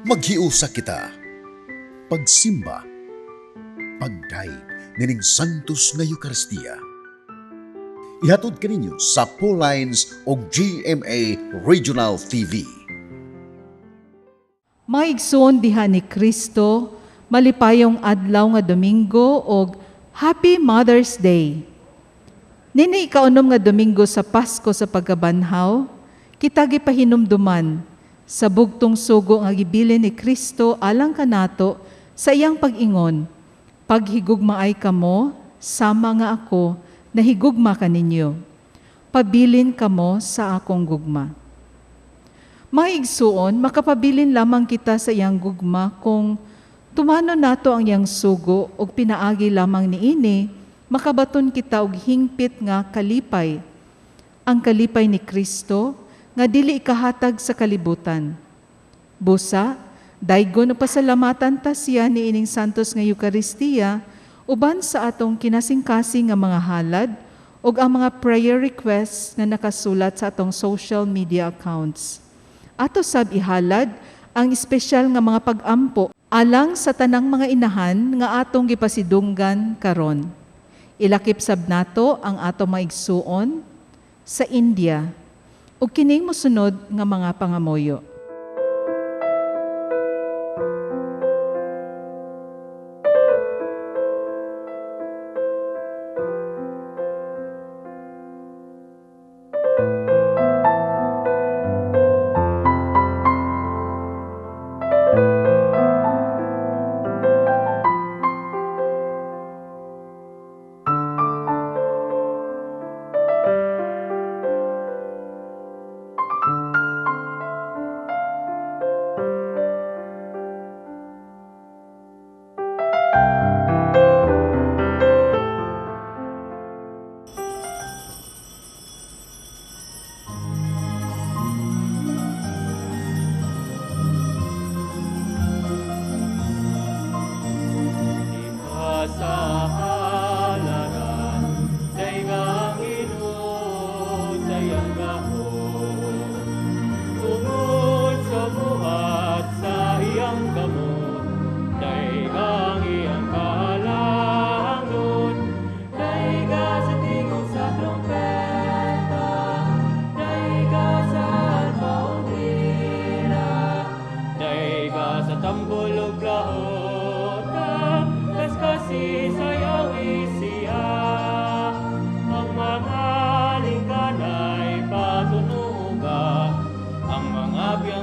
Maghiusa kita, pagsimba, pagdaig nining Santos nga Eucharistia. Ihatod kaninyo sa Paul Lines o GMA Regional TV. Maigsoon diha ni Kristo, malipayong adlaw nga Domingo o Happy Mother's Day. Nini ikaunom nga Domingo sa Pasko sa pagkabanhaw, kita gipahinumduman sa bugtong sugo nga gibilin ni Kristo alang kanato sa iyang pag-ingon, paghigugmaay kamo, sama nga ako, nahigugma kaninyo. Pabilin kamo sa akong gugma. Maigsuon, makapabilin lamang kita sa iyang gugma kung tumano nato ang iyang sugo o pinaagi lamang niini, makabaton kita og hingpit nga kalipay. Ang kalipay ni Kristo nga dili ikahatag sa kalibutan. Busa, daygon o pasalamatan ta siya ni ining Santos nga Eucharistia, uban sa atong kinasingkasing nga mga halad o ang mga prayer requests na nakasulat sa atong social media accounts. Ato sab ihalad ang espesyal nga mga pag-ampo alang sa tanang mga inahan nga atong gipasidunggan karon. Ilakip sab nato ang atong maigsuon sa India ug kining mosunod nga mga pangamoyo.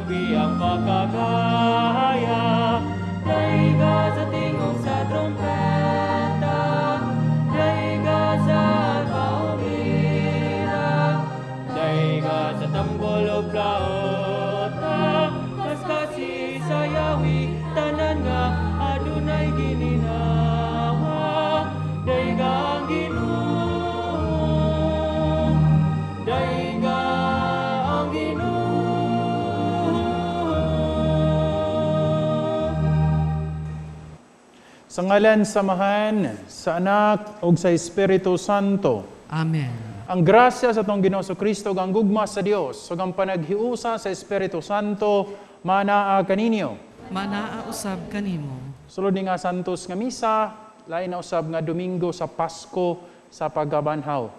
Biyang pakagaya, daiga sa tingog sa trompeta, daiga sa paumira, daiga sa tambol o plaota, kaskasi sa yawi, tanan nga adunay gininawa, daiga ang Ginoo, daiga ang Ginoo. Sa ngalan samahan, sa Anak, ug sa Espiritu Santo. Amen. Ang grasya sa atong Ginoo Kristo, ang gugma sa Dios, ug ang panaghiusa sa Espiritu Santo, manaa kaninyo. Manaa usab kanimo. Sulod ni nga Santos nga misa, lain na usab nga Domingo sa Pasko sa pagkabanhaw.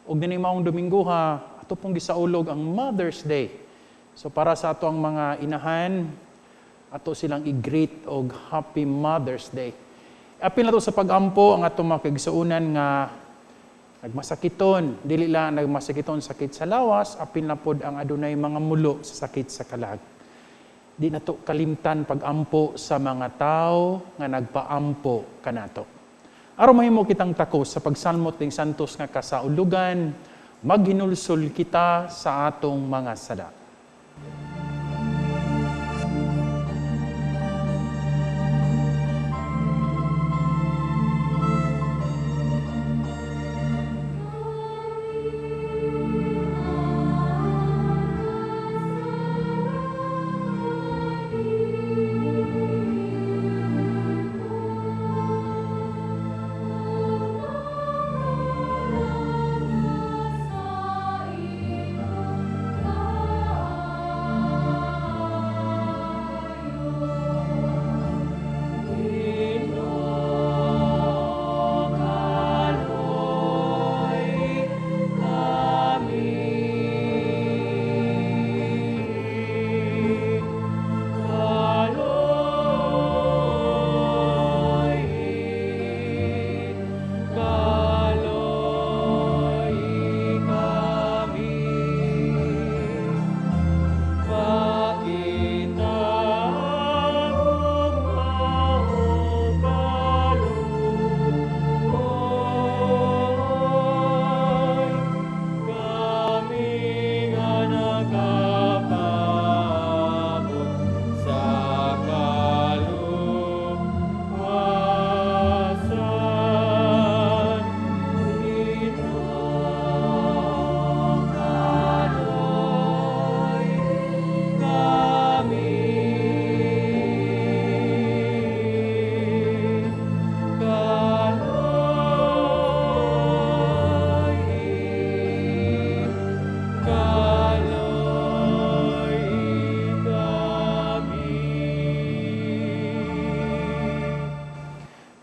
Ug dinhi maong Domingo ha, ato pong gisaulog ang Mother's Day. So para sa ato ang mga inahan, ato silang i-greet og Happy Mother's Day. Apil na to sa pag-ampo ang atong mga kaigsuunan nga nagmasakiton, dili lang nagmasakiton sakit sa lawas, apil na pod ang adunay mga mulo sa sakit sa kalag. Di na to kalimtan pag-ampo sa mga tao nga nagpaampo kanato. Aron mahimo kitang takos sa pagsalmot ning Santos nga kasaulugan, maghinulsol kita sa atong mga sala.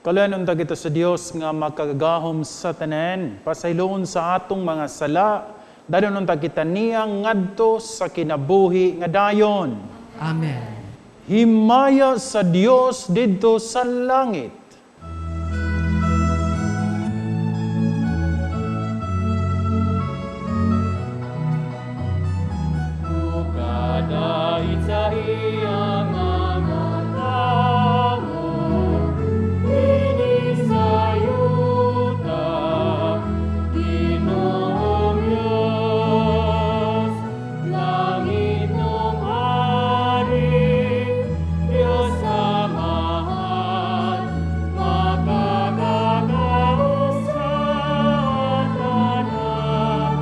Kalanon ta kita sa Dios nga makagahom sa tanan, pasayloon sa atong mga sala, danon ta kita niyang ngadto sa kinabuhi nga dayon. Amen. Himaya sa Dios didto sa langit. Kadahit sa iyang mga tao, inisayuta, Ginoong Diyos, langit nung hari, Diyos Amahan, makakagaos sa tanan,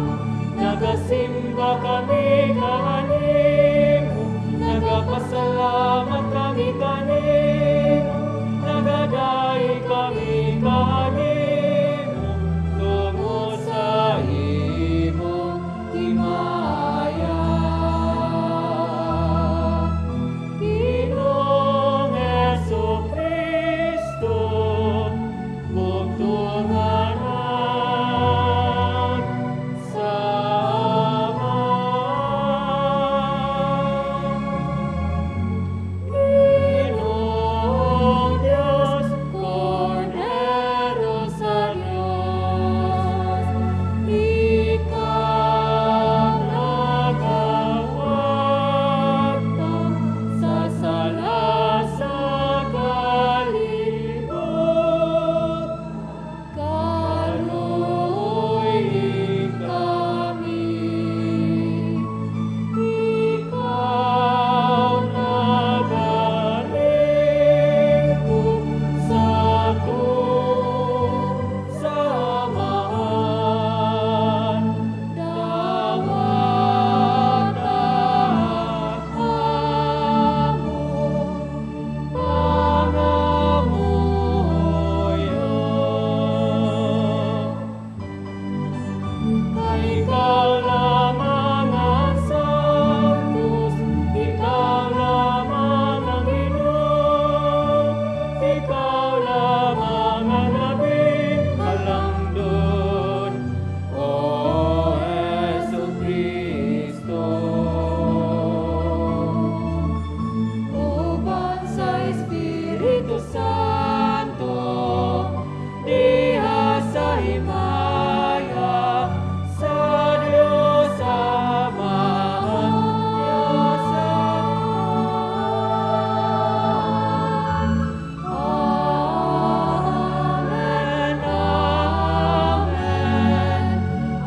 nagasimba kami kanimo, nagapasalamat kami kanimo, nagadahi kami kanimo, tungo sa imong himaya. Ginoong Jesucristo, bugtunganan sa Ama. Ginoong Diyos, Kordero sa Diyos, Ikaw nagawad sa sala sa kalibot, kaluoy kami. Ikaw nagalingkod sa samahan, dawat at hamon, pangamuyo. Ikaw lamang ang Santos, Ikaw lamang ang Ginoo, Ikaw lamang ang labing halangdon, O Jesucristo. Uban sa Espiritu Santo, diha sa himaya, sa Diyos Amahan, Diyos Amahan. Amen, amen,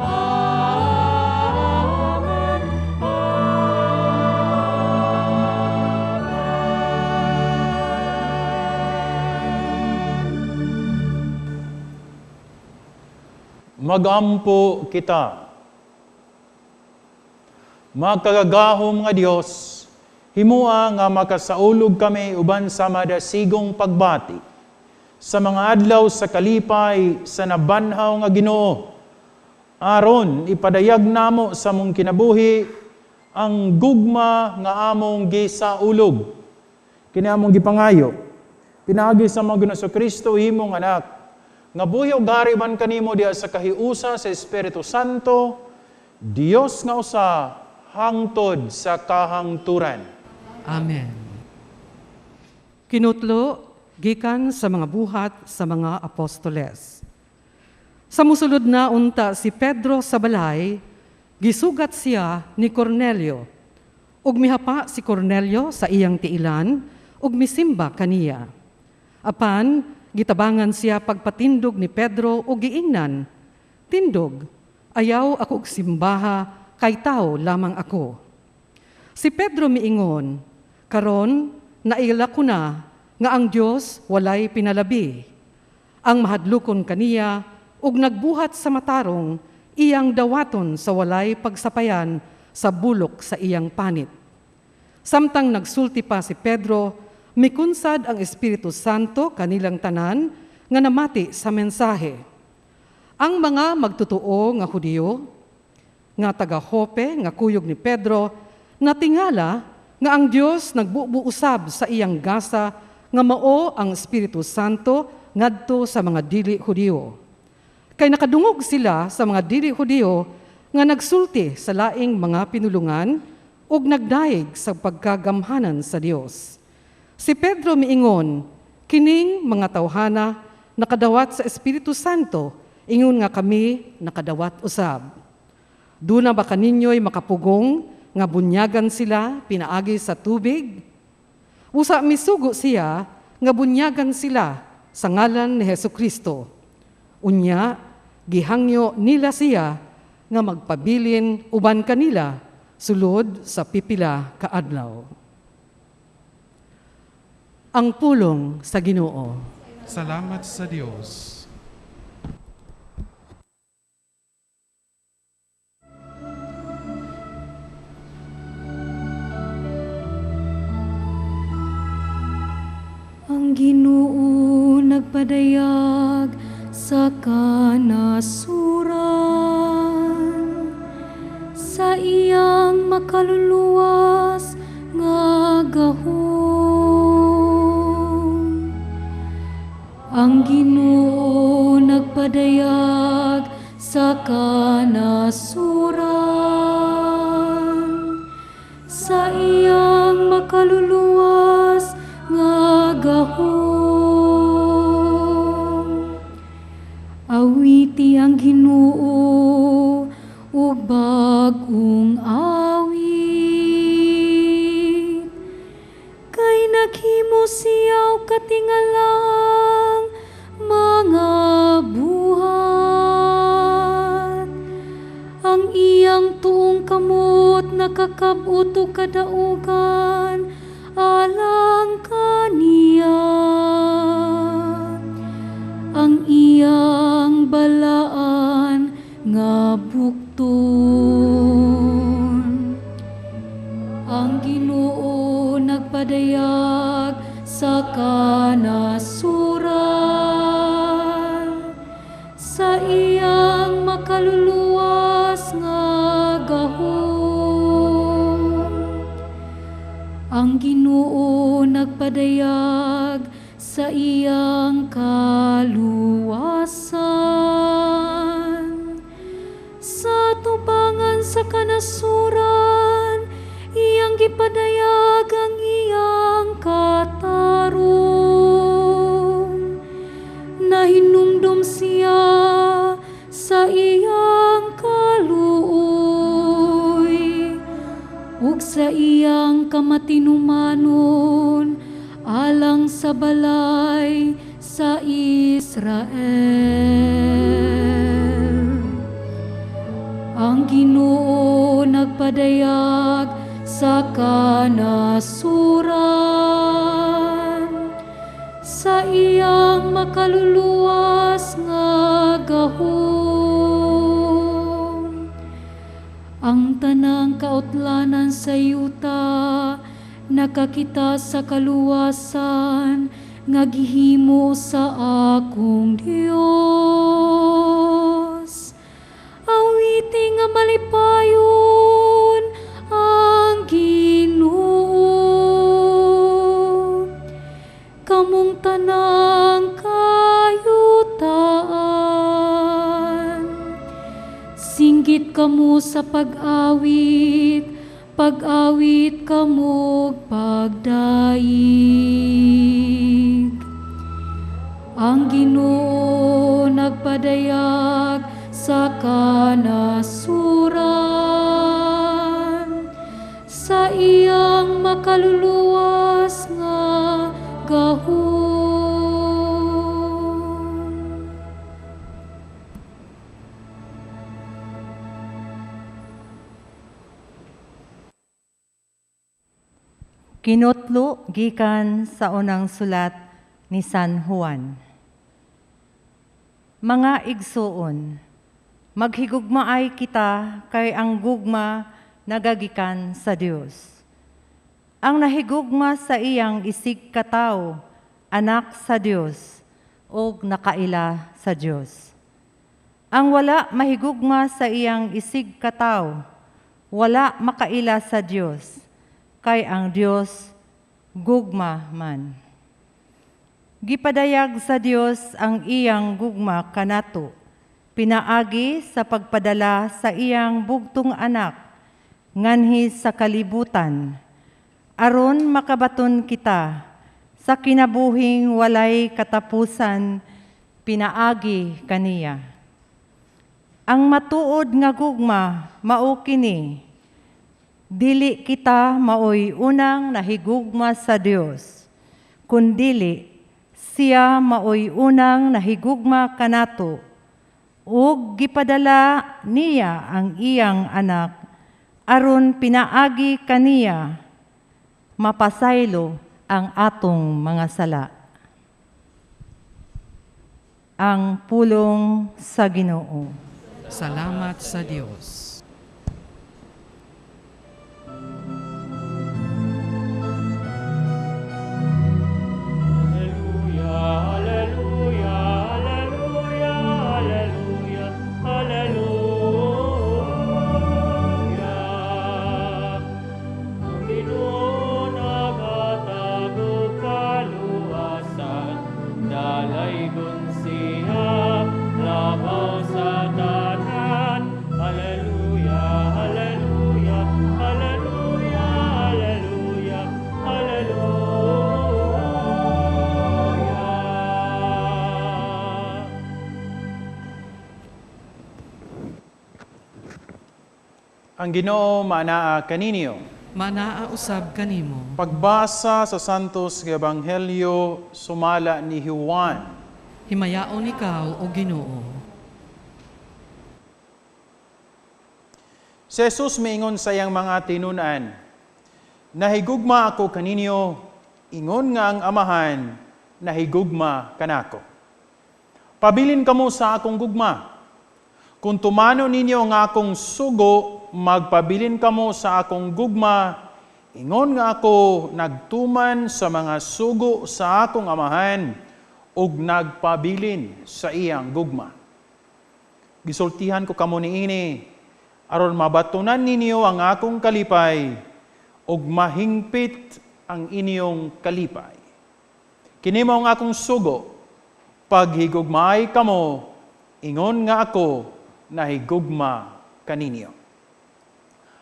amen, Magampo kita. Magkagagahom nga Dios, himua nga makasaulog kami uban sa madasigong pagbati sa mga adlaw sa kalipay sa nabanhaw nga Ginoo. Aron ipadayag namo sa mong kinabuhi ang gugma nga among gisaulog. Kini among gipangayo, pinaagi sa mga Ginoo sa Kristo himong anak, nga buyog gariban kanimo diha sa kahiusa sa Espiritu Santo, Dios nga usa hangtod sa kahangturan. Amen. Kinutlo, gikan sa mga buhat sa mga apostoles. Sa musulod na unta si Pedro sa balay, gisugat siya ni Cornelio. Ug mihapa si Cornelio sa iyang tiilan, ug misimba kaniya. Apan, gitabangan siya pagpatindog ni Pedro ug giingnan, "Tindog, ayaw ako og simbaha, kay tao lamang ako." Si Pedro miingon, "Karon, naila ko na nga ang Dios walay pinalabi. Ang mahadlukon kaniya ug nagbuhat sa matarong, iyang dawaton sa walay pagsapayan sa bulok sa iyang panit." Samtang nagsulti pa si Pedro, mikunsad ang Espiritu Santo kanilang tanan nga namati sa mensahe. Ang mga magtutuo nga Hudiyo, nga taga-Jope, nga kuyog ni Pedro, natingala nga ang Dios nagbubuusab sa iyang gasa nga mao ang Espiritu Santo ngadto sa mga dili Hudiyo. Kay nakadungog sila sa mga dili Hudiyo nga nagsulti sa laing mga pinulungan ug nagdaig sa pagkagamhanan sa Dios. Si Pedro miingon, kining mga tawhana nakadawat sa Espiritu Santo, ingon nga kami nakadawat usab. Duna ba kaninyo'y makapugong nga bunyagan sila pinaagi sa tubig? Usa misugo siya nga bunyagan sila sa ngalan ni Hesukristo. Unya, gihangyo nila siya nga magpabilin uban kanila sulod sa pipila ka adlaw. Ang pulong sa Ginoo. Salamat sa Diyos. Ang Ginoo nagpadayag sa kanasuran, sa iyang makaluluwas nga gahom. Ang Ginoo nagpadayag sa kanasuran, sa iyang makaluluwas nga gahom. Awiti ang Ginoo ug bag-ong awit, kay naghimo siyaw katingalang mga buhat. Ang iyang tuong kamot nakakab-ut ug kadaugan alang kaniya. Ang iyang balaan nga bukton. Ang Ginoo nagpadayag sa kanasuran, sa iyang makaluluwas nga gahom. Ang Ginoo nagpadayag sa iyang kaluwasan, sa tubangan sa kanasuran, iyang gipadayag ang iyang katarong. Nahinumdum siya sa iyang kaluoy, ug sa iyang kamatinumanon alang sa balay sa Israel. Ang Ginoo nagpadayag sa kanasuran, sa iyang makaluluwas nga gahom. Ang tanang kautlanan sa yuta nakakita sa kaluwasan nga gihimo sa akong Dios. Awiti nga malipayon ang Ginoo, kamong tanang kayutaan. Singgit kamo sa pag-awit, pag-awit kamog pagdaig. Ang Ginoo nagpadayag sa kanasuran, sa iyang makaluluwas nga gahom. Kinutlo gikan sa unang sulat ni San Juan. Mga igsuon, maghigugmaay kita kay ang gugma nagagikan sa Dios. Ang nahigugma sa iyang isig kataw, anak sa Dios, o nakaila sa Dios. Ang wala mahigugma sa iyang isig kataw, wala makaila sa Dios, kay ang Dios gugma man. Gipadayag sa Dios ang iyang gugma kanato, pinaagi sa pagpadala sa iyang bugtong anak, nganhi sa kalibutan, aron makabaton kita sa kinabuhing walay katapusan, pinaagi kaniya. Ang matuod nga gugma mao kini, dili kita maoy unang nahigugma sa Dios, kundili siya maoy unang nahigugma kanato, ug gipadala niya ang iyang anak aron pinaagi kaniya mapasaylo ang atong mga sala. Ang pulong sa Ginoo. Salamat sa Diyos. Ang Ginoo manaa kaninyo. Manaa usab kanimo. Pagbasa sa Santos nga Ebanghelyo sumala ni Juan. Himayaon ikaw o Ginoo. Si Jesus maingon sa iyang mga tinunan, nahigugma ako kaninyo, ingon nga ang amahan, nahigugma kanako. Pabilin kamo sa akong gugma. Kung tumano ninyo nga akong sugo, magpabilin kamo sa akong gugma, ingon nga ako nagtuman sa mga sugo sa akong amahan, ug nagpabilin sa iyang gugma. Gisultihan ko kamo niini, aron mabatunan ninyo ang akong kalipay, ug mahingpit ang inyong kalipay. Kini mao ang akong sugo, paghigugmaay kamo, ingon nga ako nahigugma kaninyo.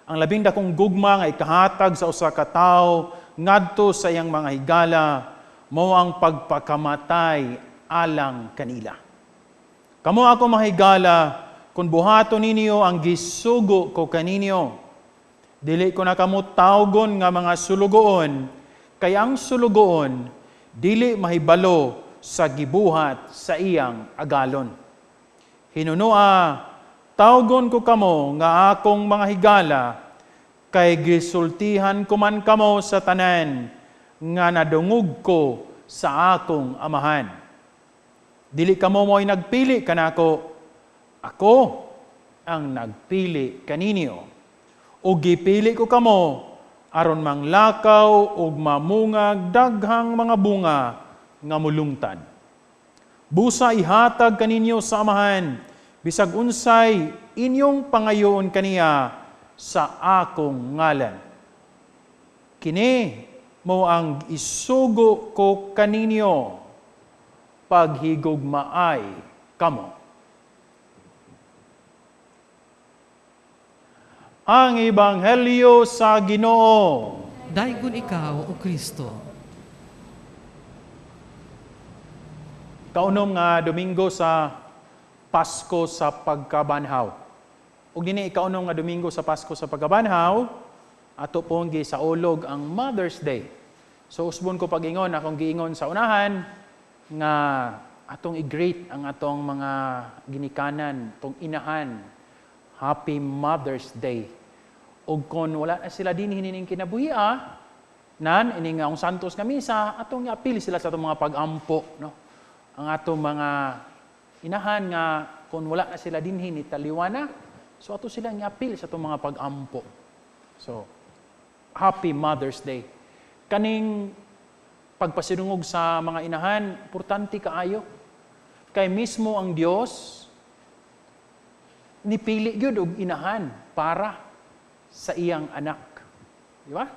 Ang labing dakong gugma nga ikahatag sa usa ka tawo ngadto sa iyang mga higala mao ang pagpakamatay alang kanila. Kamo ako mahigala kung buhaton ninyo ang gisugo ko kaninyo. Dili ko na kamo tawgon nga mga sulugoon, kay ang sulugoon dili mahibalo sa gibuhat sa iyang agalon. Hinunua, tawgon ko kamo nga akong mga higala, kay gisultihan ko man kamo sa tanan, nga nadungog ko sa akong amahan. Dili kamo mo'y nagpili kanako, ako ang nagpili kaninyo. O gipili ko kamo, aron manglakaw ug mamungag daghang mga bunga nga mulungtad. Busa ihatag kaninyo sa amahan, bisag unsay inyong pangayoon kaniya sa akong ngalan. Kini mo ang isugo ko kaninyo, paghigugmaay kamo. Ang Ebanghelyo sa Ginoo. Daygon ikaw o Kristo. Kaunom nga Domingo sa Pasko sa Pagkabanhaw. Ug dinhi kaunom nga Domingo sa Pasko sa Pagkabanhaw, ato pong gisaulog ang Mother's Day. So usbon ko pag-ingon, akong giingon sa unahan nga atong i-greet ang atong mga ginikanan, tong inahan. Happy Mother's Day. Ug kon wala na sila din hinining kinabuhia, nan ini nga ang Santos nga misa, atong i-appeal sila sa atong mga pag-ampo, no? Ang atong mga inahan nga kung wala na sila dinhi ni taliwana, so ato sila i-appeal sa atong mga pag-ampo. So, Happy Mother's Day. Kaning pagpasinungog sa mga inahan, importante kaayo. Kay mismo ang Dios nipili gyud og inahan para sa iyang anak. Di ba?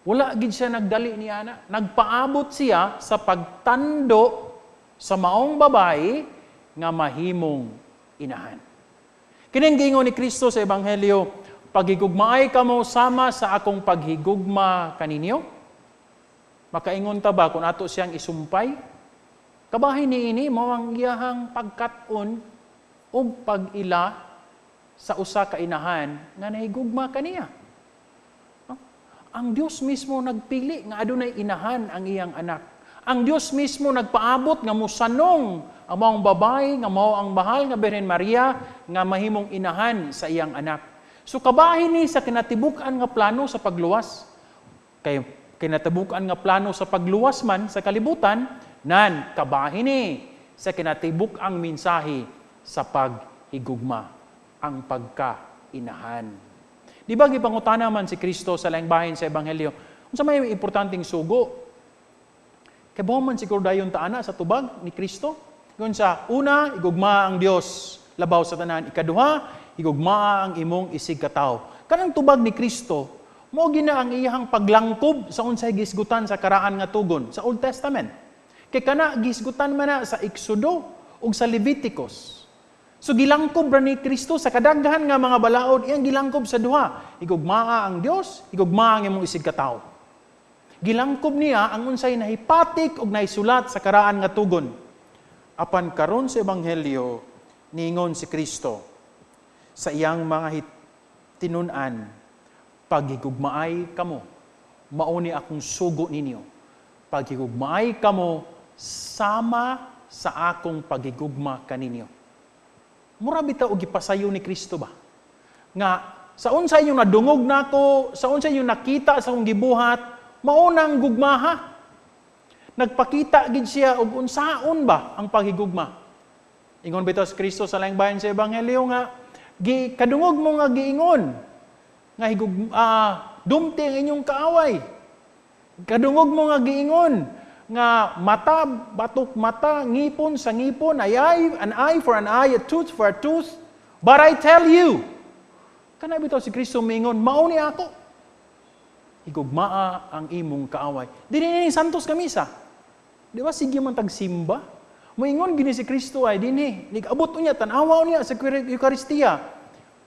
Wala gid siya nagdali ni ana. Nagpaabot siya sa pagtando sa maong babae nga mahimong inahan. Kining giingon ni Kristo sa Ebanghelyo, paghigugmaay kamo sama sa akong paghigugma kaninyo. Makaingon ta ba kung ato siyang isumpay? Kabahin niini mao ang iyahang pagkat-on ug pag-ila sa usa ka inahan nga nahigugma kaniya. Ang Dios mismo nagpili nga adunay inahan ang iyang anak. Ang Dios mismo nagpaabot nga musanong ang maong babae nga mao ang bahal nga Birhen Maria nga mahimong inahan sa iyang anak. So kabahin ni sa kinatibuk-an nga plano sa pagluwas. Kay kinatibuk-an nga plano sa pagluwas man sa kalibutan, nan kabahin ni sa kinatibuk-ang mensahe sa paghigugma, ang pagkainahan. Di ba gipangutana man si Kristo sa laing bahin sa Ebanghelyo, unsa may importanteng sugo? Kay buho man siguro dayon taana sa tubag ni Kristo. Ngun sa una, igugma ang Dios labaw sa tanan. Ikaduha, igugma ang imong isig katawo. Kanang tubag ni Kristo, mao gina ang iyang paglangkob sa unsay gisgutan sa karaan nga tugon sa Old Testament. Kay kana gisgutan man na sa Exodo ug sa Leviticus. So gilangkob ra ni Kristo sa kadaghan nga mga balaod, iyang gilangkob sa duha. Igugmaa ang Dios, igugma ang imong isig katawo. Gilangkob niya ang unsay nahipatik ug naisulat sa karaan nga tugon. Apan karon sa Ebanghelyo, ningon si Kristo sa iyang mga tinun-an, paghigugmaay kamo, mauni akong sugo ninyo. Paghigugmaay kamo, sama sa akong paghigugma kaninyo. Mura bitaw og gipasayo ni Kristo ba? Nga sa unsay yung nadungog nako, sa unsay yung nakita sa akong gibuhat, maunang gugmaha. Nagpakita gid siya og unsaon ba ang paghigugma. Ingon bitaw si Kristo sa laing bahin sa Ebanghelyo nga kadungog mo nga giingon nga dumti ang inyong kaaway. Kadungog mo nga giingon nga mata batok mata, ngipon sa ngipon, an eye for an eye, a tooth for a tooth. But I tell you, kana bitaw si Kristo mingon, mauni ako. Higugmaa ang imong kaaway. Dili ni santos ka misa. Di ba sige man tagsimba? Moingon gini si Kristo ay dinhi, nigabot unya tan-awa niya sa Eucharistia.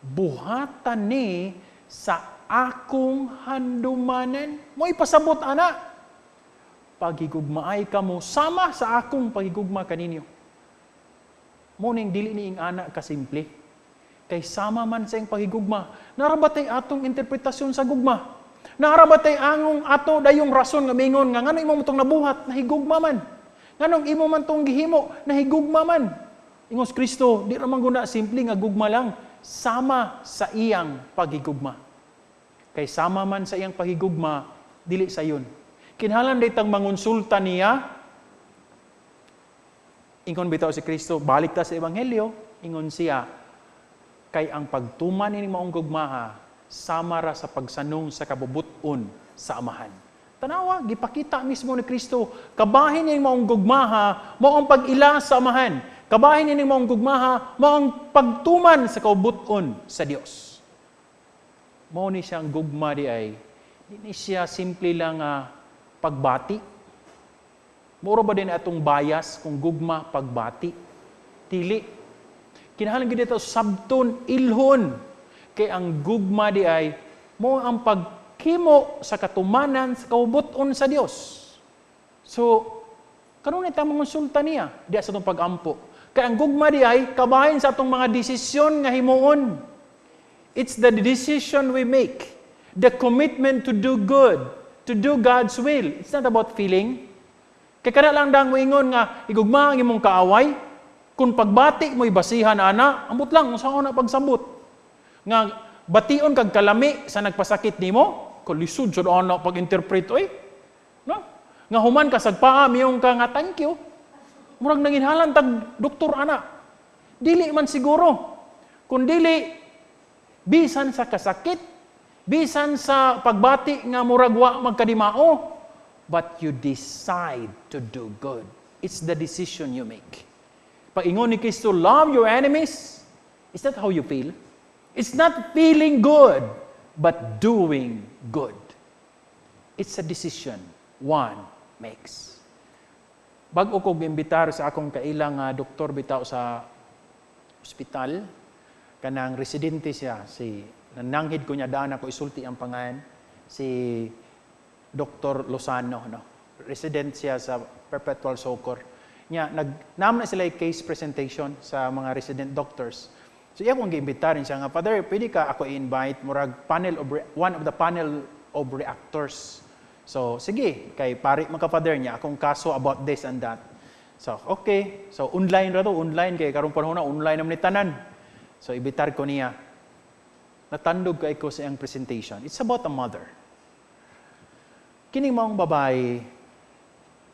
Buhatan ni sa akong handumanan. Mo ipasabot ana. Paghigugmaay kamo sama sa akong paghigugma kaninyo. Mo ning dili ni ing ana ka simple. Kay sama man sa ing paghigugma, narabatay atong interpretasyon sa gugma. Narabatay angong ato dayong rason nga mingon nga ngano imo man tong nabuhat nahigugma man. Nganong imo man tong gihimo nahigugma man. Ingos Kristo, di ra man guna simple nga gugma lang, sama sa iyang paghigugma. Kay sama man sa iyang paghigugma, dili sayon. Kinahanglan ditang mangonsulta niya. Ingon bitaw si Kristo, balik ta sa Ebanghelyo, ingon siya, kay ang pagtuman ni maong gugmaha, sama ra sa pagsanong sa kabubuton sa amahan. Tanawa, gipakita mismo ni Kristo, kabahin ni maong gugmaha, maong pag-ila sa amahan. Kabahin ni maong gugmaha, maong pagtuman sa kabubuton sa Dios. Mao ni siyang gugma di ay, di siya simple lang pagbati. Muro ba din atong bias kung gugma pagbati? Dili. Kinahanglan gid ito sabton ilhon. Kay ang gugma di ay mo ang pagkimo sa katumanan sa kaubuton sa Dios. So, karon ita mangonsulta niya di sa atong pagampo. Kay ang gugma di ay kabahin sa atong mga desisyon nga himuon. It's the decision we make, the commitment to do good, to do God's will. It's not about feeling. Kay kana lang dang moingon nga igugma ang imong kaaway, kung pagbati mo ibasihan ana, ambot lang unsa na pagsabot. Nga bation kag kalami sa nagpasakit nimo, kalisod jud ana pag-interpret oy. No? Nga human ka sagpaa miyong ka nga thank you. Murag nanginhalan tag doktor ana. Dili man siguro. Kun dili bisan sa kasakit, bisan sa pagbati nga murag wa magkadimao, but you decide to do good. It's the decision you make. Paingon ni Kristo, love your enemies. Is that how you feel? It's not feeling good, but doing good. It's a decision one makes. Bago ko gimbitar sa akong kailang doktor bitaw sa ospital, kanang residente siya, si nananghid ko niya daan ako isulti ang pangan, si Dr. Lozano, no? Resident siya sa Perpetual Socor. Naman na sila yung case presentation sa mga resident doctors. So iya kong giimbitarin siya nga, Father, pwede ka ako i-invite, murag one of the panel of reactors. So, sige, kay pari maka-Father niya, akong kaso about this and that. So, okay. So, online ra to, online, kay karong panahon na, online naman ni tanan. So, ibitar ko niya. Natandog kay ko sa iyang presentation. It's about a mother. Kining maong babae,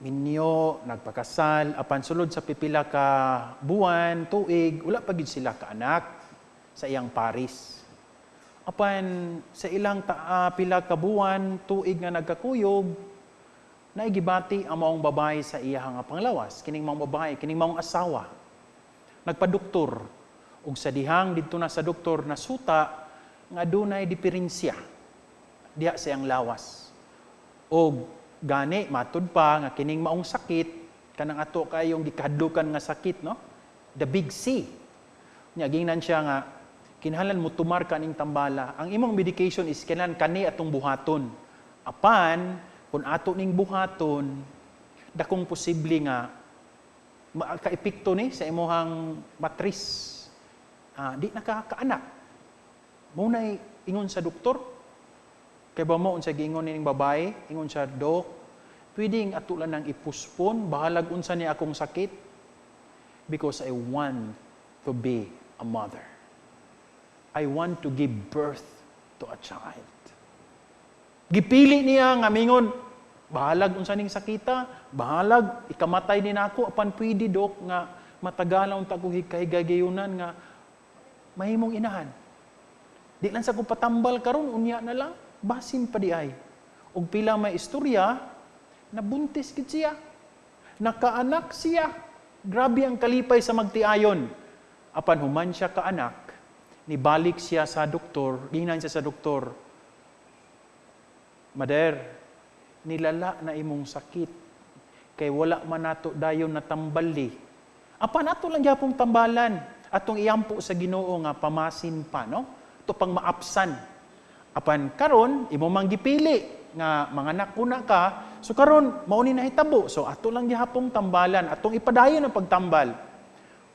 minyo, nagpakasal, apan sulod sa pipila ka buwan, tuig, wala pa gid sila ka anak sa iyang paris. Apan sa ilang pila ka buwan, tuig nga nagkakuyog, naigibati ang maong babae sa iyang panglawas. Kining maong babae, kining maong asawa. Nagpadoktor, ug sa dihang didto na sa doktor nasuta nga dunay diferensya diha sa iyang lawas. Og gani matud pa nga kining maong sakit kanang ato kayong gikahadlukan nga sakit, no? The big C. Nya gingnan siya nga kinahanglan mo tumar kaning tambala. Ang imong medication is kinahanglan kani atong buhaton. Apan kung ato ning buhaton, dakong posible nga ka-epekto ni sa imong matris. Di nakakaanak. Munay ingon sa doktor. Kaya ba mo, unsa giingon ning babae, ingon siya, Dok, pwedeng atulan ng ipuspon, bahalag unsa ni akong sakit, because I want to be a mother. I want to give birth to a child. Gipili niya nga mingon, bahalag unsa ning sakita, bahalag ikamatay din ako, apan pwede, Dok, nga matagalaw ta ko kahigayunan nga mahimong inahan. Di lang sa ko patambal karon unya na lang. Basin pa di ay. Og pila may istorya, nabuntis gid siya. Nakaanak siya. Grabe ang kalipay sa magtiayon. Apan human siya kaanak, nibalik siya sa doktor, ginan siya sa doktor. Mader, nilala na imong sakit. Kay wala man nato dayon na tambali. Apan ato lang gyapong tambalan. Atong iyampo sa Ginoo nga pamasin pa, no? To pang maapsan. Apan karon imo mang gipili nga manganak una ka, so karon mao ni nahitabo. So ato lang gihapong tambalan, atong ipadayon ang pagtambal.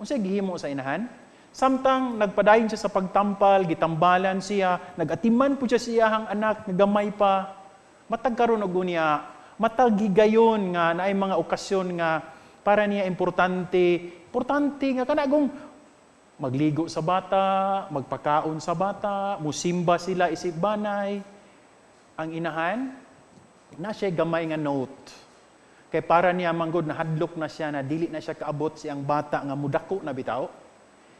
Unsa gihimo sa inahan? Samtang nagpadayon siya sa pagtampal, gitambalan siya, nagatiman po siya siyahang anak, nagamay pa. Matag karon og unya, matag gigayon nga naay mga okasyon nga para niya importante nga kanagong magligo sa bata, magpakaon sa bata, musimba sila isip banay. Ang inahan, na siya gamay nga note. Kay para niya manggod na hadlok na siya na dili na siya kaabot siyang bata nga mudako na bitaw.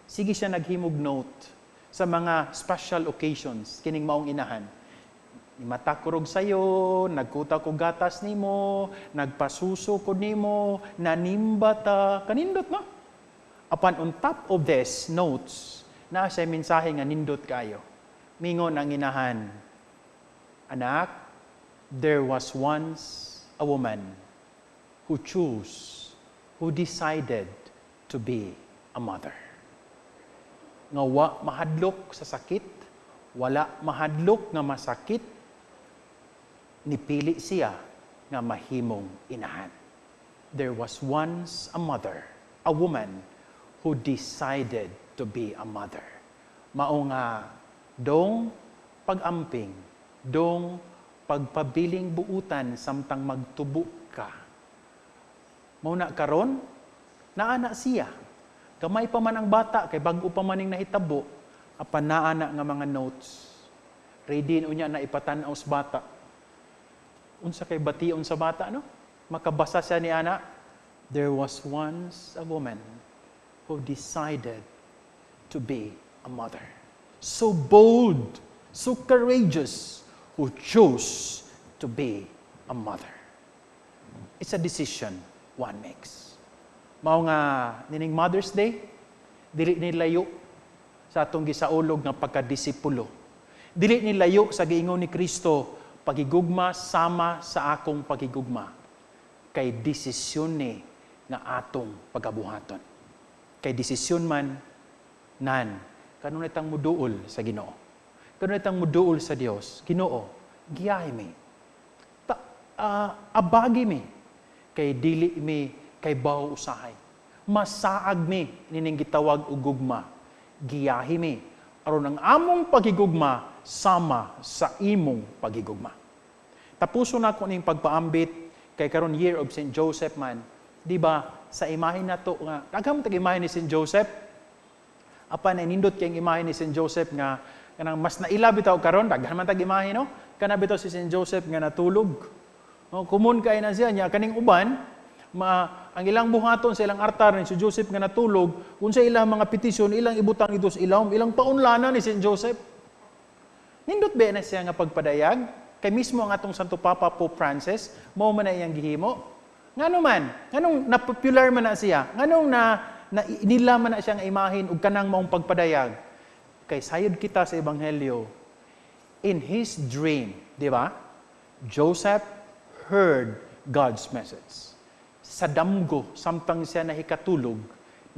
Sige siya naghimog note sa mga special occasions kining maong inahan. Matakurog sayo, nagkuta ko gatas nimo, nagpasuso ko nimo, nanimba ta, kanindot no? Upon on top of this notes, na siya mensahe nga nindot kayo. Mingon ang inahan, Anak, there was once a woman who decided to be a mother. Nga wa mahadlok sa sakit, wala mahadlok nga masakit, nipili siya nga mahimong inahan. There was once a mother, a woman, who decided to be a mother. Mao nga dong pag-amping, dong pagpabiling buutan samtang magtubo ka. Mao na karon, naana siya. Gamay pa man ang bata, kay bag-o pa man ning nahitabo, apan naana nga mga notes. Ready unya na ipatan-aw sa bata. Unsa kay bation sa bata, no? Makabasa siya ni ana, there was once a woman who decided to be a mother. So bold, so courageous, who chose to be a mother. It's a decision one makes. Mao nga nining Mother's Day, dili ni layo sa atong gisaulog nga pagkadisipulo. Dili ni layo sa giingon ni Kristo, pagigugma sama sa akong pagigugma kay desisyon ni nga atong pagabuhaton. Kay desisyon man nan kanunay tang muduol sa Ginoo. Kanunay tang muduol sa Dios. Ginoo, giyahi mi. Abagi mi kay dili mi kay bawo usahay. Masaag mi nining gitawag og gugma. Giyahi mi aron ang among pagigugma sama sa imong pagigugma. Tapuso na ko ning pagpaambit kay karon Year of St. Joseph man. Di ba sa imahe nato nga daghan tag imahe ni St. Joseph. Apan nindot kay ang imahe ni St. Joseph nga kanang mas naila bitaw karon daghan man tag imahe no. Kana bitaw si St. Joseph nga natulog. No, kumun kay na siya nya kaning uban ang ilang buhaton sa ilang altar ni si Joseph nga natulog, unsa ilang mga petisyon ilang ibutang ito sa ilawom, ilang paunlana ni St. Joseph. Nindot ba na siya nga pagpadayag? Kay mismo ang atong Santo Papa Pope Francis, mao man na iyang gihimo. Nganong na-popular man na siya, nganong nila man na siya nga imahin ug kanang maong pagpadayag. Kay sayod kita sa Ebanghelyo, in his dream, di ba? Joseph heard God's message. Sa damgo, samtang siya nahikatulog,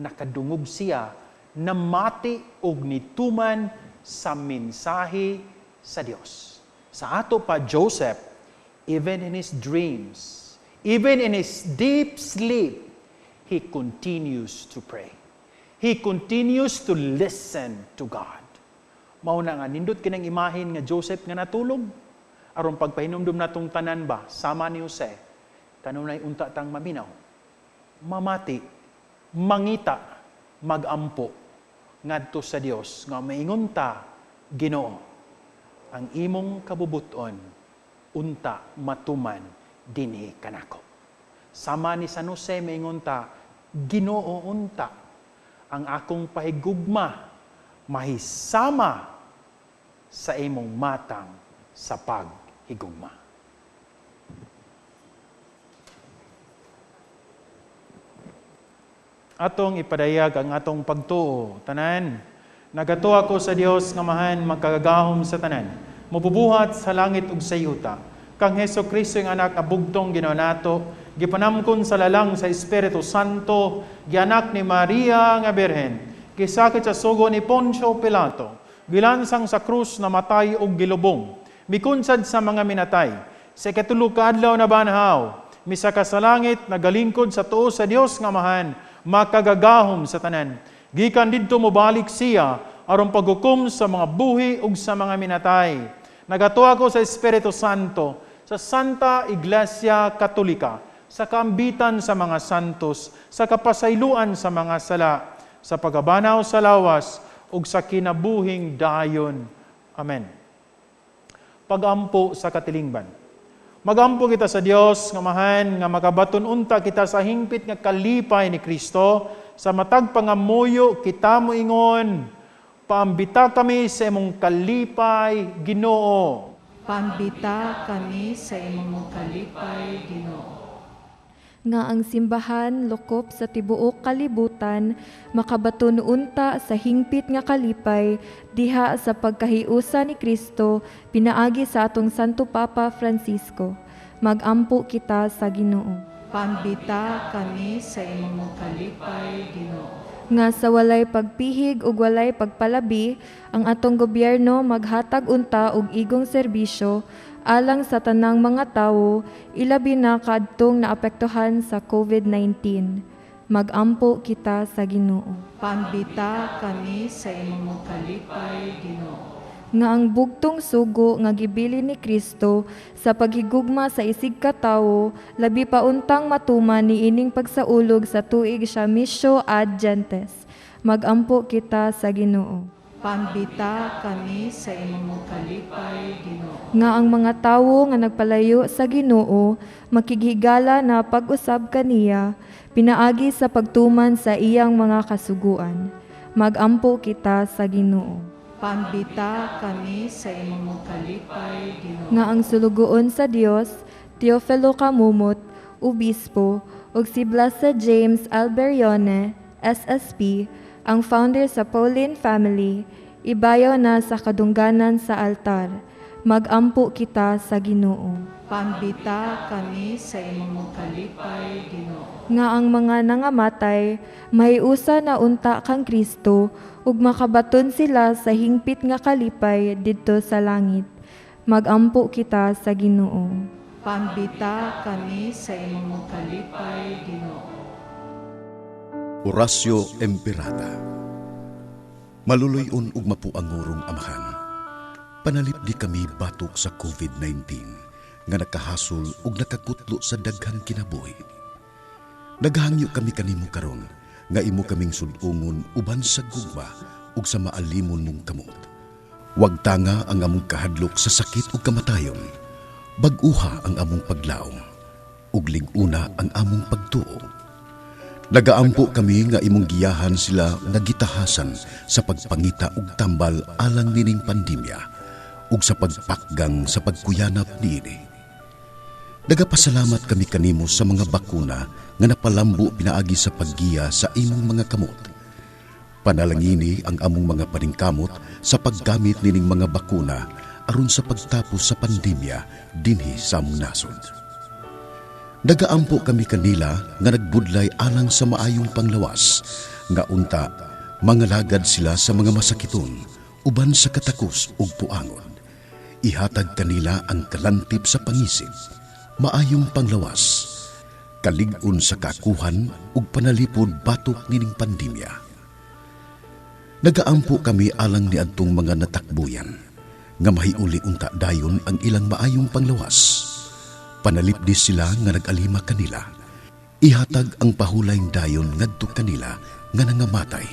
nakadungog siya na mati og nituman sa mensahe sa Dios. Sa ato pa, Joseph, even in his dreams, even in his deep sleep, he continues to pray. He continues to listen to God. Mauna nga, nindot kinang imahin nga Joseph nga natulog, aron pagpahinumdum natong tanan ba, sama ni Jose, kanunay unta tang maminaw, mamati, mangita, magampo, ngadto sa Dios, nga maingon ta, Ginoo, ang imong kabubuton, unta matuman dinhi kanako. Sama ni San Jose maingon ta, Ginoo unta, ang akong pahigugma, mahisama sa imong matang sa paghigugma. Atong ipadayag ang atong pagtuo, tanan. Nagato ako sa Dios nga mahan magkagahom sa tanan. Mububuhat sa langit ug sa yuta. Kang Hesukristo ang anak nga bugtong Ginoo nato, gipanamkon sa lalang sa Espiritu Santo, gianak ni Maria nga Birhen, gisakit sa sugo ni Poncio Pilato, gilansang sa krus na matay og gilubong, mikunsad sa mga minatay, sa ikatulo ka adlaw na banhaw, misaka sa langit nagalingkod sa tuo sa Dios nga mahan, makagagahom sa tanan. Gikan didto mobalik siya aron paghukom sa mga buhi ug sa mga minatay. Nagatuwa ko sa Espiritu Santo, sa Santa Iglesia Katolika, sa kaambitan sa mga santos, sa kapasayloan sa mga sala, sa pagabanaw sa lawas ug sa kinabuhing dayon. Amen. Pagampo sa katilingban. Magampo kita sa Dios nga mahan nga makabaton unta kita sa hingpit nga kalipay ni Kristo. Sa matag pangamuyo kita moingon, paambita kami sa imong kalipay, Ginoo. Paambita kami sa imong kalipay, Ginoo. Nga ang simbahan lokop sa tibuok kalibutan makabaton unta sa hingpit nga kalipay diha sa pagkahiusa ni Kristo pinaagi sa atong Santo Papa Francisco. Magampo kita sa Ginoo. Paambita kami sa imong kalipay, Ginoo. Nga sa walay pagpihig ug walay pagpalabi, ang atong gobyerno maghatag unta og igong serbisyo alang sa tanang mga tawo, ilabi na kadtong naapektuhan sa COVID-19. Magampo kita sa Ginoo. Paambita kami sa imong kalipay, Ginoo. Nga ang bugtong sugo nga gibili ni Kristo sa paghigugma sa isig ka tawo, labi pa untang matuman ni ining pagsaulog sa tuig siya Missio ad Gentes. Magampo kita sa Ginoo. Paambita kami sa imong kalipay, Ginoo. Nga ang mga tawo nga nagpalayo sa Ginoo makigigala na pag-usab kaniya pinaagi sa pagtuman sa iyang mga kasuguan. Magampo kita sa Ginoo. Paambita kami sa imong kalipay, Ginoo. Nga ang sulugoon sa Dios, Teofilo Camumot, Obispo, ug si Blessed James Alberione, SSP, ang founder sa Pauline Family, ibayaw na sa kadungganan sa altar. Magampo kita sa Ginoo. Pambita kami sa imong kalipay, Ginoo. Nga ang mga nangamatay, mahiusa na unta kang Kristo, ug makabaton sila sa hingpit nga kalipay didto sa langit. Magampo kita sa Ginoo. Pambita kami sa imong kalipay, Ginoo. Orasyo Emperata. Maluluyon ug mapuangurong amahan. Panalip di kami batok sa COVID-19 nga nakahasol ug nakakutlo sa daghang kinabuhi. Naghangyo kami kanimo karon nga imo kaming sud-ungon uban sa gugma ug sa maalimon mong kamot. Wag tanga ang among kahadlok sa sakit ug kamatayon. Bag-uha ang among paglaom ug lig-una ang among pagtuo. Nagaampo kami nga imong giyahan sila nga gitahasan sa pagpangita ug tambal alang nining pandemya ug sa pagpakgang sa pagkuyanap niini. Nagapasalamat kami kanimo sa mga bakuna nga napalambo pinaagi sa paggiya sa imong mga kamot. Panalangini ang among mga paningkamot sa paggamit nining mga bakuna aron sa pagtapos sa pandemya dinhi sa among nasod. Nagaampo kami kanila nga nagbudlay alang sa maayong panglawas, nga unta, mangalagad sila sa mga masakiton, uban sa katakos ug puangon. Ihatag kanila ang kalantip sa pangisip, maayong panglawas, kalig-on sa kakuhan ug panalipod batok nining pandemya. Nagaampo kami alang ni adtong mga natakbuyan, nga mahiuli unta dayon ang ilang maayong panglawas. Panalipdi sila nga nag-alima kanila. Ihatag ang pahulayng dayon ngadto kanila nga nangamatay.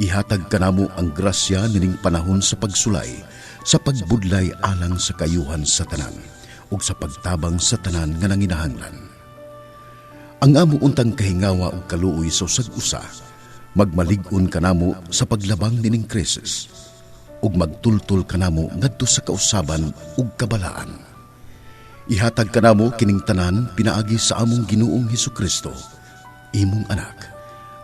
Ihatag kanamo ang grasya nining panahon sa pagsulay, sa pagbudlay alang sa kayuhan sa tanan, ug sa pagtabang sa tanan nga nanginahanglan. Ang amo untang kahingawa ug kaluoy sa usag-usa, magmalig-on kanamo sa paglabang nining krisis, ug magtultol kanamo ngadto sa kausaban ug kabalaan. Ihatag kanamo kining tanan pinaagi sa among Ginoong Hesukristo, imong anak,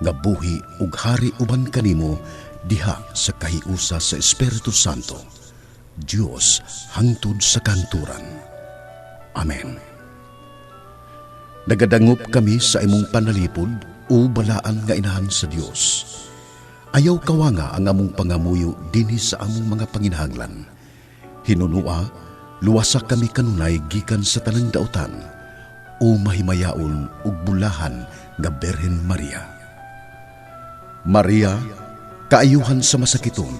nga buhi ug hari uban kanimo diha sa kahiusa sa Espiritu Santo, Dios hangtod sa kanturan. Amen. Nagadangop kami sa imong panalipod o balaan nga inahan sa Dios. Ayaw kawanga ang among pangamuyo dinhi sa among mga panginahanglan. Hinunua, luwasa kami kanunay gikan sa tanang dautan, o mahimayaon ug bulahan nga Berhen Maria. Maria, kaayuhan sa masakiton,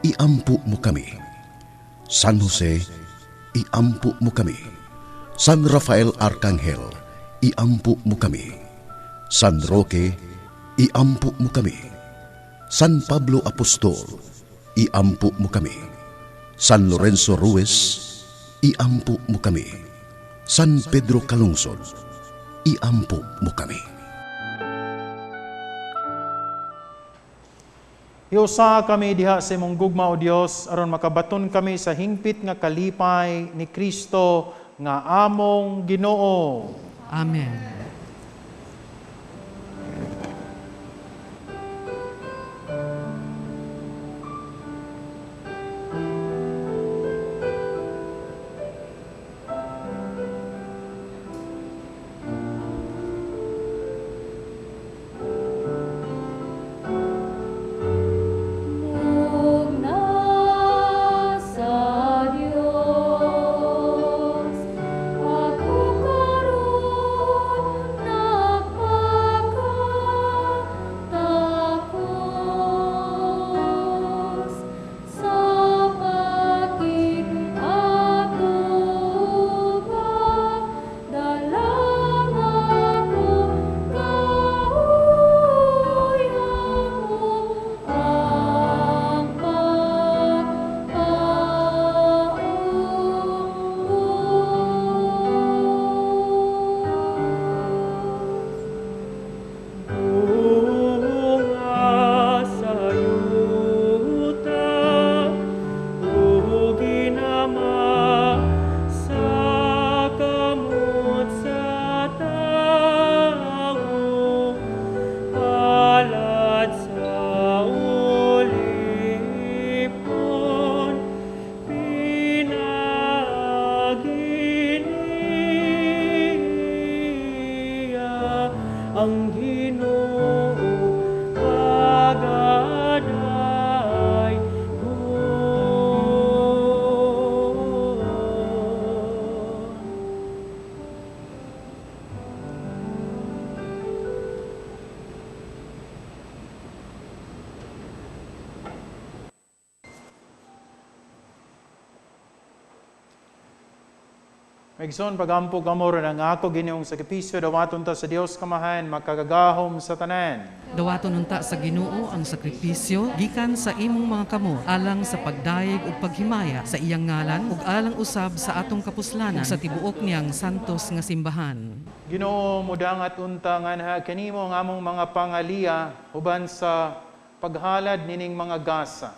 iampo mo kami. San Jose, iampo mo kami. San Rafael Arcangel, iampo mo kami. San Roque, iampo mo kami. San Pablo Apostol, iampo mo kami. San Lorenzo Ruiz, iampo mo kami. San Pedro Calungsod, iampo mo kami. Iusa kami diha sa imong gugma o Dios aron makabaton kami sa hingpit nga kalipay ni Kristo nga among Ginoo. Amen. Sa Diyos, ako karon ang Ginoo kagaday ko. Megson, pagampo kamor ng ako Ginoong sakripisyo, dawaton ta sa Dios kamahan, makagagahom sa tanan. Dawaton unta sa Ginoo ang sakripisyo gikan sa imong mga kamot alang sa pagdayeg ug paghimaya sa iyang ngalan ug alang usab sa atong kapuslanan ug sa tibuok niyang santos nga simbahan. Ginoo, mudangat unta nga na kanimo ang among mga pangaliya uban sa paghalad nining mga gasa.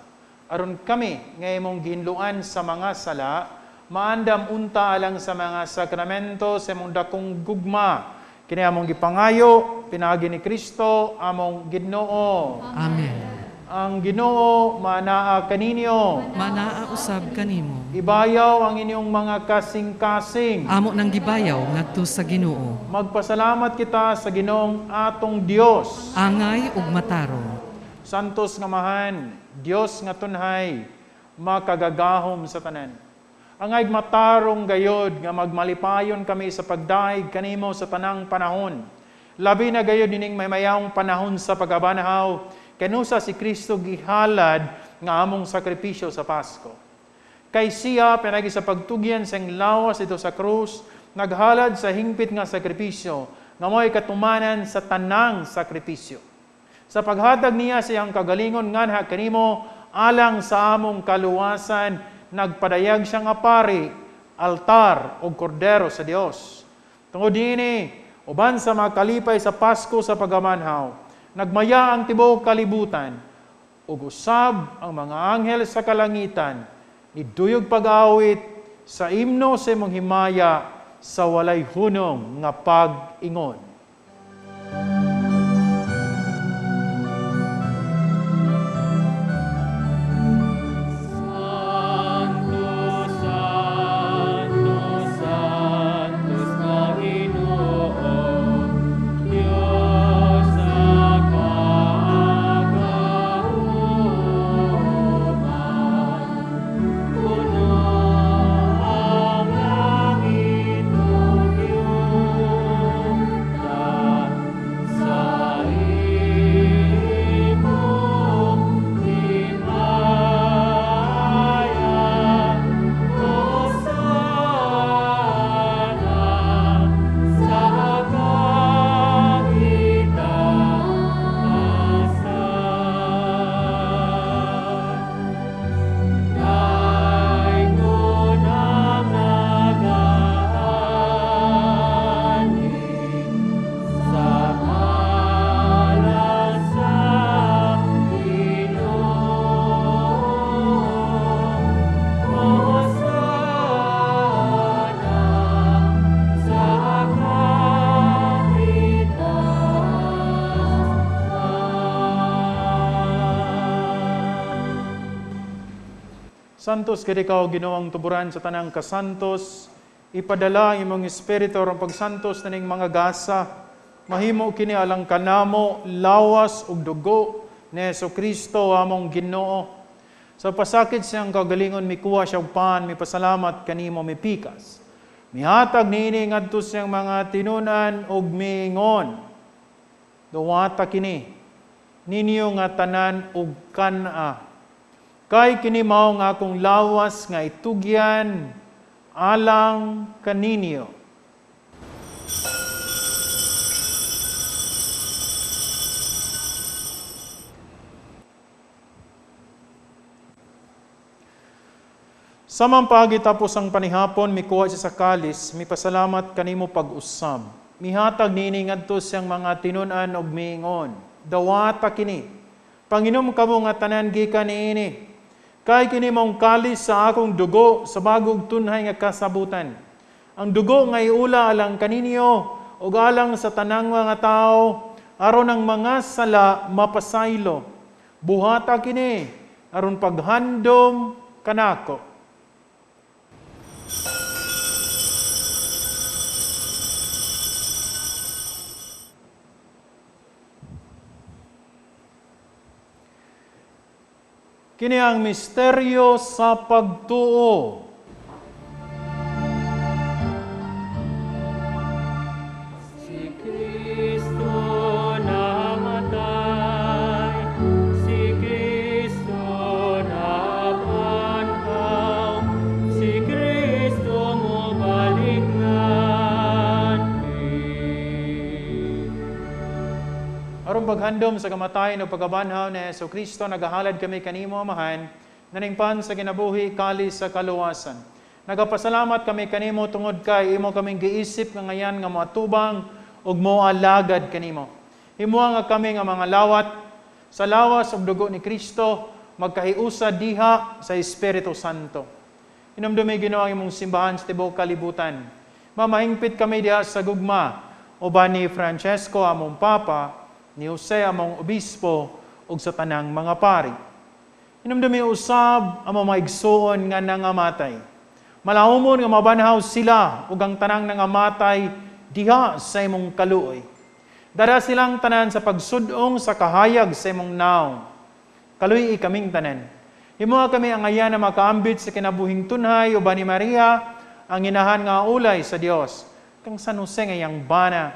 Aron kami nga imong ginluan sa mga sala, maandam unta alang sa mga sakramento sa imong dakong gugma. Kini among gipangayo, pinagi ni Kristo, among Ginoo. Amen. Ang Ginoo manaa kaninyo. Manaa usab kanimo. Ibayaw ang inyong mga kasing-kasing. Amo nang gibayaw ngadto sa Ginoo. Magpasalamat kita sa Ginoong atong Dios. Angay ug matarong. Santos nga mahan, Dios nga tunhay, makagagahom sa tanan. Angay matarong gayod nga magmalipayon kami sa pagdaig kanimo sa tanang panahon. Labi na gayod nining may mayawong panahon sa pagabanhaw, kanusa si Kristo gihalad nga among sakripisyo sa Pasko. Kay siya, pinagi sa pagtugyan sa lawas ito sa krus, naghalad sa hingpit nga sakripisyo, nga mo'y katumanan sa tanang sakripisyo. Sa paghatag niya siyang kagalingon nga kanimo, alang sa among kaluwasan, nagpadayag siya nga pari, altar o kordero sa Dios. Tungod ini, uban sa mga kalipay sa Pasko sa pagamanhaw, nagmaya ang tibuok kalibutan, ug usab ang mga anghel sa kalangitan, iduyog pag-awit sa imno sa imong himaya sa walay hunong nga pag-ingon. Santos kadi ikaw Ginoong tuburan sa tanang kasantos, ipadala ang imong espiritu ang pagsantos naning mga gasa, mahimo kini alang kanamo lawas ug dugo ni Jesucristo among Ginoo. Sa pasakit siyang kagalingon mikuha siya og pan, mipasalamat kanimo mipikas. Mihatag niini ngadto siyang mga tinunan ug miingon. Duwata kini ninyo nga tanan ug kana. Kay kini mao nga akong lawas nga itugyan alang kaninyo. Samang pagitapos ang panihapon, mikuha siya sa kalis, mipasalamat kanimo pag-usab. Mihatag niini ngadto siyang mga tinunan ug miingon. Dawata kini. Panginom kamo nga tanan gikan niini. Kay kini mong kalis sa akong dugo sa bagong tunhay nga kasabutan. Ang dugo nga iula alang kaninyo ug alang sa tanang mga tao aron ang mga sala mapasaylo. Buhata kini aron paghandom kanako. Kini ang misteryo sa pagtuo. Si Kristo namatay, si Kristo nabanhaw, si Kristo mo balik Aron paghandom sa kamatayon o pagkabanhaw ni Yesu Kristo, nagahalad kami kanimo, Amahan, naningpan sa kinabuhi, kali sa kaluwasan. Nagapasalamat kami kanimo tungod kay imo kaming giisip nga ngayan nga matubang ug moalagad kanimo. Himuha nga kami nga mga lawat sa lawas ug dugo ni Kristo, magkahiusa diha sa Espiritu Santo. Hinumdumi Ginoo ang imong simbahan sa tibuok kalibutan. Mamahingpit kami diha sa gugma uban ni Francesco among papa, ni Jose among obispo, ug sa tanang mga pari. Hinumdumi usab among mga igsuon nga nangamatay. Malahumon nga mabanhaw sila ug ang tanang nangamatay diha sa imong kaluoy. Dara silang tanan sa pagsudong sa kahayag sa imong naong. Kaluoy kaming tanan. Himuha kami ang ayan na makaambit sa kinabuhing tunhay uban ni Maria, ang inahan nga ulay sa Dios, kang San Jose nga yang bana,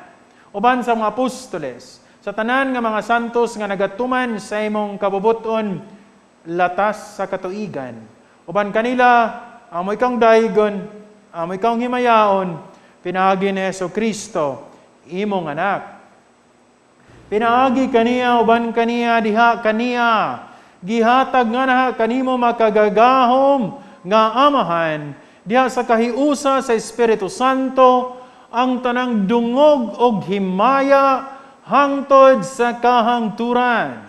uban sa mga apostoles, sa tanan nga mga santos nga nagatuman sa imong kabubuton latas sa katuigan. Uban kanila, amoy kang daigon, amoy kang himayaon, pinaagi ni Yesu Kristo, imong anak. Pinaagi kaniya, uban kaniya, diha kaniya, gihatag nga na kanimo makagagahom nga Amahan, diha sa kahiusa sa Espiritu Santo, ang tanang dungog og himaya, hangtod sa kahangturan.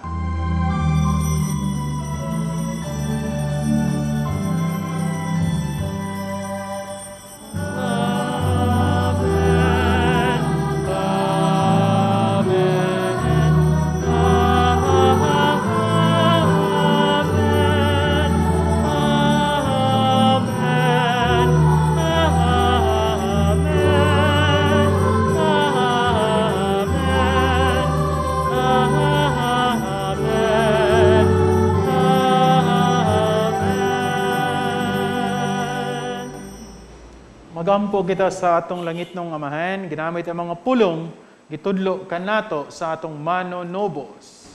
Magampo kita sa atong langitnong Amahan, ginamit ang mga pulong, gitudlo kanato sa atong manonobos.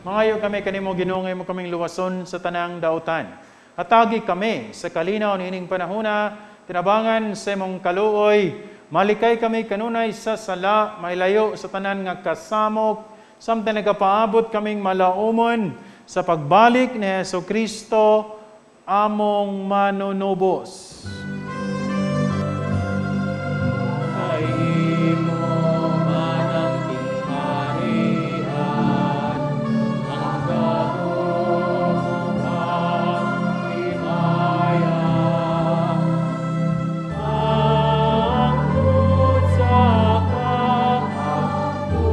Mangayo kami kanimo Ginoo, mo kaming luwason sa tanang dautan. Hatagi kami sa kalinaw nining panahona, tinabangan sa imong kaluoy, malikay kami kanunay sa sala, mailayo sa tanan nga kasamok, samtang nagapaabot kaming malaumon sa pagbalik ni Yesu Kristo, among manunubos. Kay imo man ang tingharian, ang gahom ang himaya. Hangtod sa kahapturan.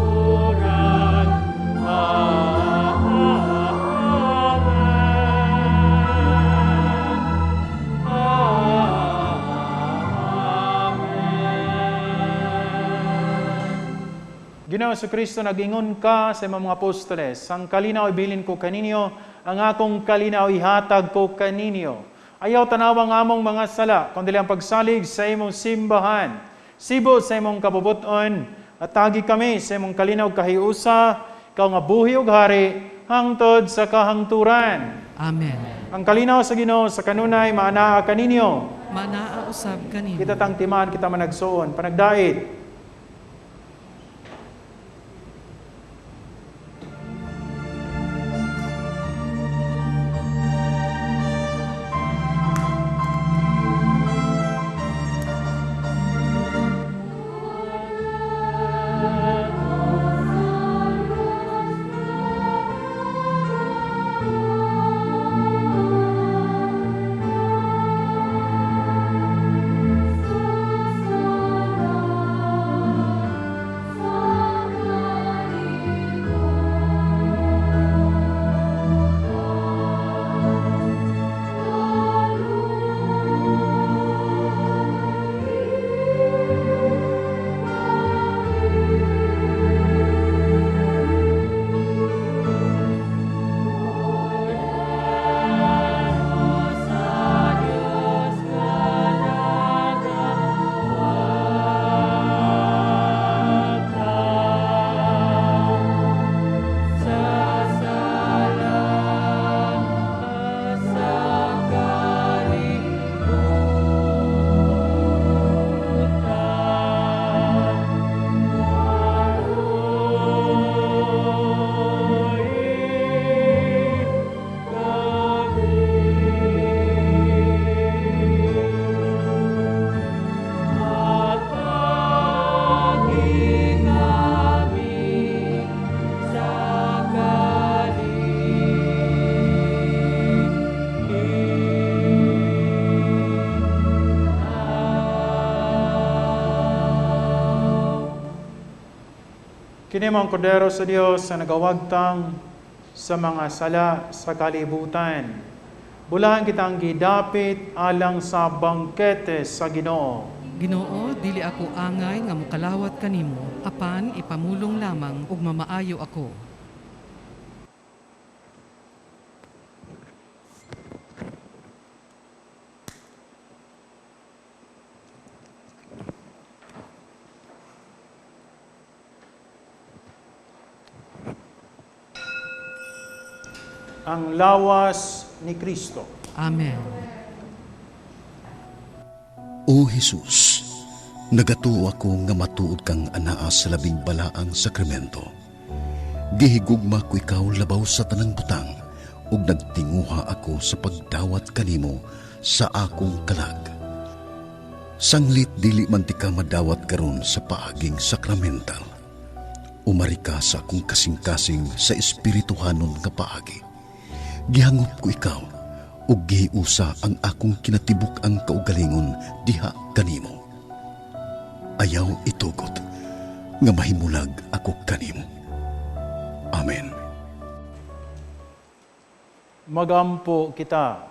Ginoo sa Kristo, nag-ingon ka sa mga apostoles, ang kalinaw ibilin ko kaninyo, ang akong kalinaw ihatag ko kaninyo. Ayaw tanawang among mga sala, kundi ang pagsalig sa imong simbahan. Sibo sa imong kabubuton, at tagi kami sa imong kalinaw kahiusa, ikaw nga buhi ug hari, hangtod sa kahangturan. Amen. Ang kalinaw sa Ginoo sa kanunay maanaa kaninyo. Manaa usab kanimo. Kita tang timaan, kita managsuon, panagdait. Kini mao ang kordero sa Dios sa nagawagtang sa mga sala sa kalibutan. Bulahan kitang gidapit alang sa bangkete sa Ginoo. Ginoo, dili ako angay nga mokalawat kanimo, apan ipamulong lamang ug mamaayo ako. Ang lawas ni Kristo. Amen. O Jesus, nagatuo ako nga matuod kang anaa sa labing balaang sakramento. Gihigugma ko ikaw labaw sa tanang butang, ug nagtinguha ako sa pagdawat kanimo sa akong kalag. Sanglit dili man ti ka madawat karon sa paaging sakramental. Umari ka sa akong kasing-kasing sa espirituhanon nga paagi. Gihangop ko ikaw, ug gihiusa ang akong kinatibuk ang kaugalingon diha kanimo. Ayaw itugot, nga mahimulag ako kanimo. Amen. Magampo kita.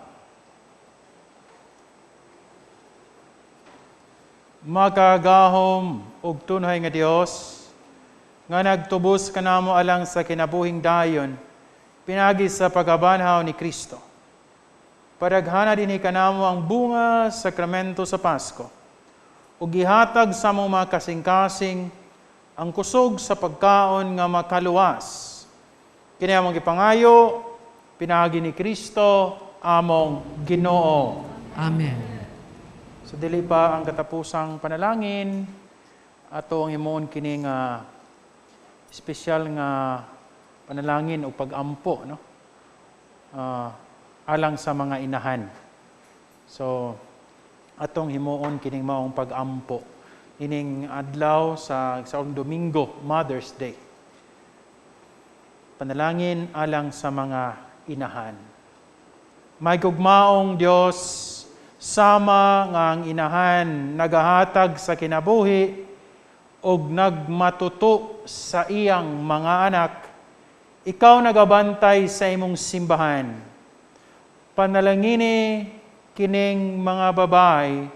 Makagahom ug tunhay nga Dios, nga nagtubos kanamo alang sa kinabuhing dayon, pinagi sa pagabanhaw ni Kristo. Padaghana dinhi kanamo ang bunga sakramento sa Pasko, ug gihatag sa among mga kasing-kasing ang kusog sa pagkaon nga makaluwas. Kini among gipangayo, pinagi ni Kristo, among Ginoo. Amen. So dili pa ang katapusang panalangin, ato ang himoon kini nga espesyal nga panalangin o pag-ampo, no? alang sa mga inahan. So, atong himuon kining maong pag-ampo. Ining adlaw sa Domingo, Mother's Day. Panalangin alang sa mga inahan. May gugmaong Diyos, sama nga ang inahan nagahatag sa kinabuhi og nagmatuto sa iyang mga anak, ikaw nagabantay sa imong simbahan. Panalangini kining mga babae,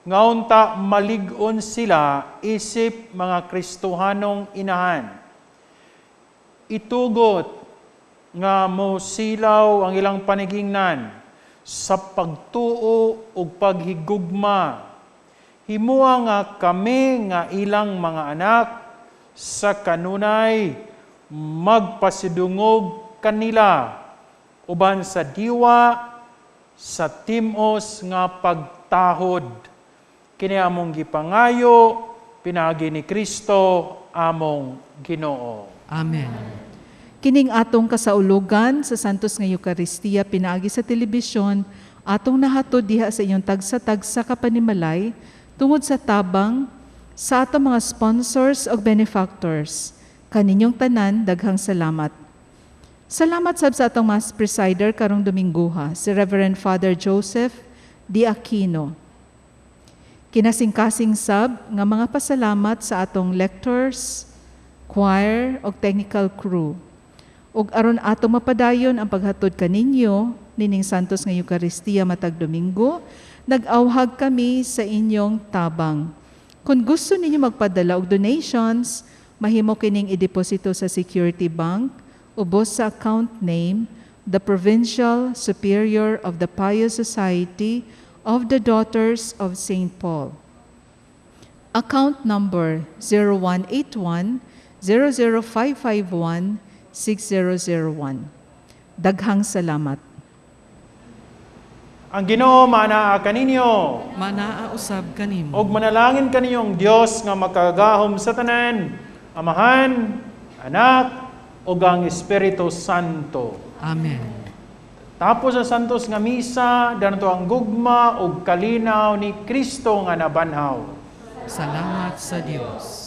nga unta malig-on sila isip mga Kristohanong inahan. Itugot nga mo silaw ang ilang panigingnan sa pagtuo ug paghigugma. Himua nga kami nga ilang mga anak sa kanunay magpasidungog kanila uban sa diwa sa timos nga pagtahod. Kini among gipangayo pinagi ni Kristo among Ginoo. Amen. Kining atong kasaulugan sa Santos nga Eucharistia pinaagi sa telebisyon, atong nahatod diha sa inyong tagsa-tagsa kapanimalay, tungod sa tabang sa atong mga sponsors o benefactors. Kaninyong tanan, daghang salamat. Salamat sab sa atong Mass Presider karong Dominguha, si Reverend Father Joseph D. Aquino. Kinasing-kasing sab nga mga pasalamat sa atong lectors, choir o technical crew. Ug aron atong mapadayon ang paghatod kaninyo nining Santos nga Eucharistia matag Domingo, nag-awhag kami sa inyong tabang. Kung gusto ninyo magpadala og donations, mahimo kining ideposito sa Security Bank, ubos sa account name, the Provincial Superior of the Pious Society of the Daughters of St. Paul. Account number 0181 00551 6001. Daghang salamat. Ang Ginoo manaa kaninyo. Manaa usab kanimo. Og manalangin kaniyong Dios nga makagahom sa tanan, Amahan, Anak, ug ang Espiritu Santo. Amen. Tapos sa Santos nga misa, danto ang gugma ug kalinaw ni Kristo nga nabanhaw. Salamat sa Dios.